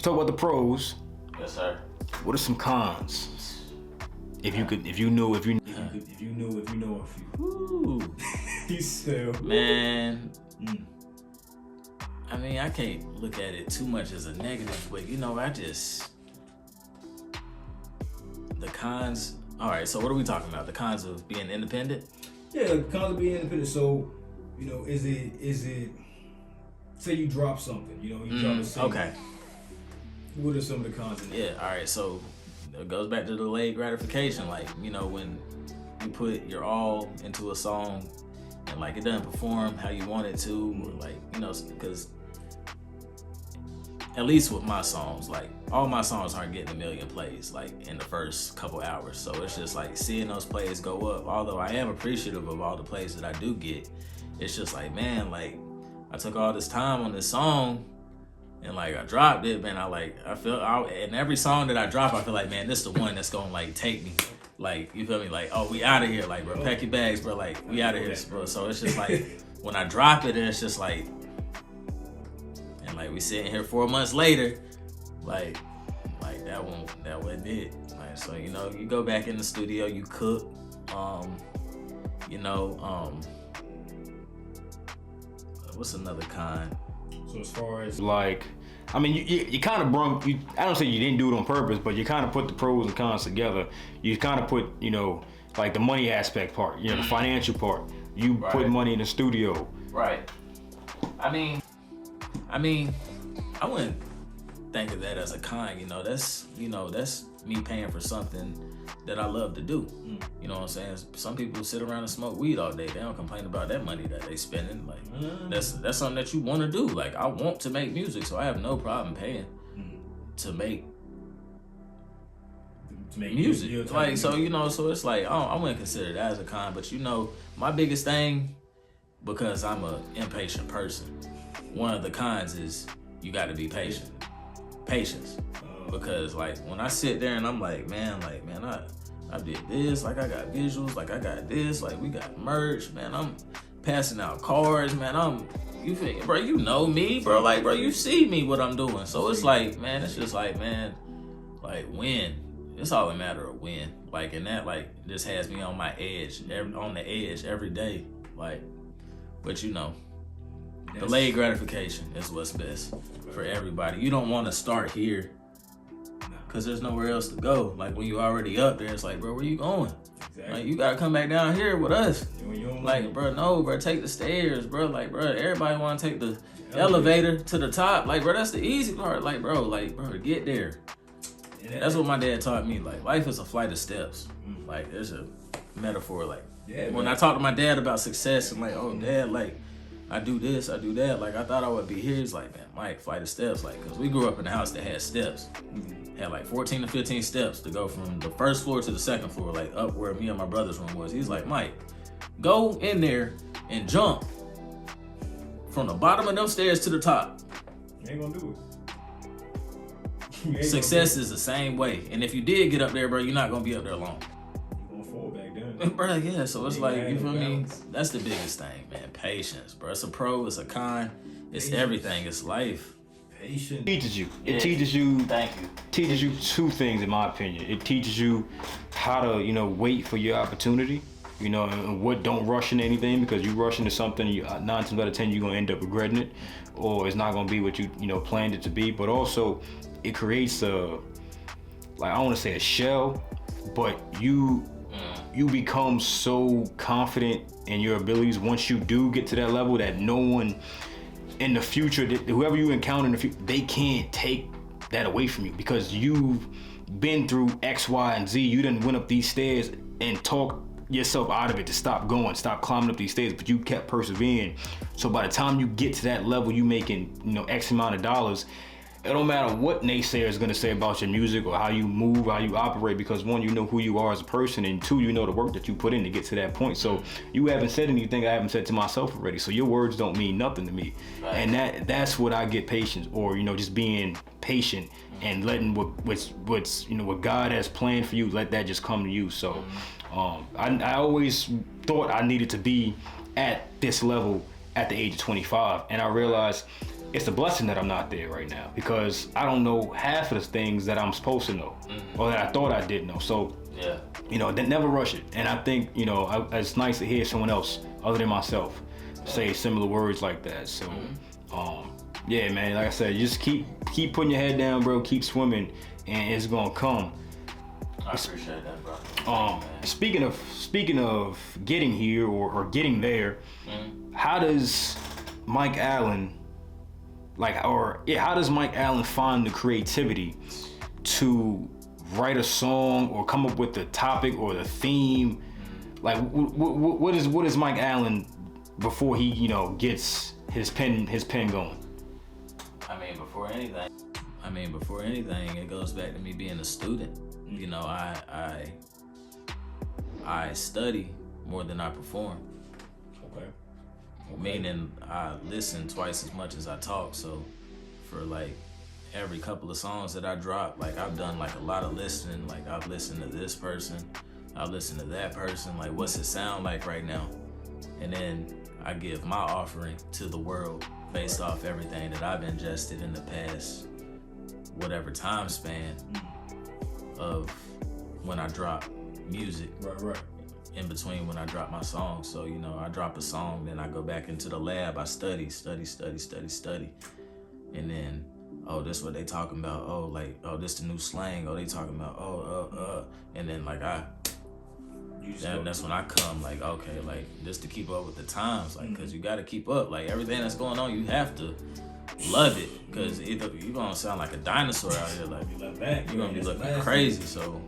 talk about the pros. Yes, sir. What are some cons? If you know a few. Ooh. Man. I mean, I can't look at it too much as a negative, but the cons. All right, so what are we talking about? The cons of being independent? Yeah, the cons of being independent. So, is it? Say you drop something, you drop a single. Okay. What are some of the cons of that? Yeah, all right, so it goes back to delayed gratification. Like, when you put your all into a song and like it doesn't perform how you want it to, or like, because at least with my songs, like all my songs aren't getting 1 million plays like in the first couple hours. So it's just like seeing those plays go up. Although I am appreciative of all the plays that I do get, it's just like, man, like I took all this time on this song and like I dropped it, man. And every song that I drop, I feel like, man, this is the one that's gonna like take me. Like, you feel me? Like, oh, we out of here, like, bro, pack your bags, bro, like, we out of here, bro. So it's just like, when I drop it, and it's just like, and like we sitting here 4 months later, like that wasn't it. Like, so you go back in the studio, you cook, what's another con? So as far as like, I mean, you kind of I don't say you didn't do it on purpose, but you kind of put the pros and cons together. You kind of put, like the money aspect part, the financial part. You put money in the studio. Right. I mean, I wouldn't think of that as a con, that's me paying for something that I love to do. You know what I'm saying? Some people sit around and smoke weed all day. They don't complain about that money that they spending. Like that's something that you want to do. Like I want to make music, so I have no problem paying to make music. Like so, so it's like I wouldn't consider that as a con. But my biggest thing, because I'm an impatient person, one of the cons is you got to be patient. Patience. Because like when I sit there and I'm like, man, I did this, like I got visuals, like I got this, like we got merch, man, I'm passing out cards, man, you feel, bro, you know me, bro, like, bro, you see me, what I'm doing. So it's like, man, it's just like, man, like when, it's all a matter of when. Like, and that like just has me on my edge, on the edge every day. Like, but delayed gratification is what's best for everybody. You don't want to start here because there's nowhere else to go. Like when you already up there, it's like, bro, where you going? Exactly. Like you gotta come back down here with us. Like, bro, no, bro, take the stairs, bro. Like, bro, everybody wanna take the elevator to the top. Like, bro, that's the easy part. Like, bro, get there. That's what my dad taught me. Like, life is a flight of steps. Like, there's a metaphor. Like, when I talk to my dad about success, I'm like, oh, dad, like, I do this, I do that. Like, I thought I would be here. He's like, man, Mike, flight of steps. Like, because we grew up in a house that had steps. Had like 14 to 15 steps to go from the first floor to the second floor, like up where me and my brother's room was. He's like, Mike, go in there and jump from the bottom of them stairs to the top. You ain't gonna do it. Success is the same way. And if you did get up there, bro, you're not gonna be up there long. You're gonna fall back down. Bro, yeah, so it's like, you feel me? That's the biggest thing, man. Patience, bro. It's a pro, it's a con, it's everything, it's life. Patience teaches you. It teaches you. Thank you. Teaches you two things, in my opinion. It teaches you how to, wait for your opportunity. And what don't rush into anything, because you rush into something, 9 times out of 10 you're gonna end up regretting it, or it's not gonna be what you planned it to be. But also, it creates I don't want to say a shell, but you become so confident in your abilities once you do get to that level that no one in the future, whoever you encounter in the future, they can't take that away from you, because you've been through X, Y, and Z. You done went up these stairs and talked yourself out of it to stop climbing up these stairs, but you kept persevering. So by the time you get to that level, you making X amount of dollars. It don't matter what naysayer is gonna say about your music or how you move, how you operate, because one, you know who you are as a person, and two, you know the work that you put in to get to that point. So you haven't said anything I haven't said to myself already. So your words don't mean nothing to me. Right. And that's what I get patience, or just being patient and letting what God has planned for you, let that just come to you. So I always thought I needed to be at this level at the age of 25, and I realized it's a blessing that I'm not there right now because I don't know half of the things that I'm supposed to know or that I thought I did know. So, Yeah. you know, never rush it. And I think, you know, it's nice to hear someone else other than myself say similar words like that. So, yeah, man, like I said, just keep putting your head down, bro. Keep swimming, and it's gonna come. I appreciate that, bro. Speaking of getting here or getting there, how does Mike Allen how does Mike Allen find the creativity to write a song or come up with the topic or the theme? Like, what is Mike Allen before he, you know, gets his pen going? Before anything, it goes back to me being a student. You know, I study more than I perform. Okay. Meaning I listen twice as much as I talk. So for like every couple of songs that I drop, like I've done like a lot of listening. Like I've listened to this person, I've listened to that person. Like, what's it sound like right now? And then I give my offering to the world based off everything that I've ingested in the past, whatever time span of when I drop music. Right. In between when I drop my song. So, you know, I drop a song, then I go back into the lab, I study. And then, oh, this what they talking about. Oh, like, oh, this the new slang. Oh, they talking about, and then like that's when I come like, okay, like just to keep up with the times, like, cause you gotta keep up. Like everything that's going on, you have to love it, cause either you're gonna sound like a dinosaur out here, like you're gonna be looking crazy. So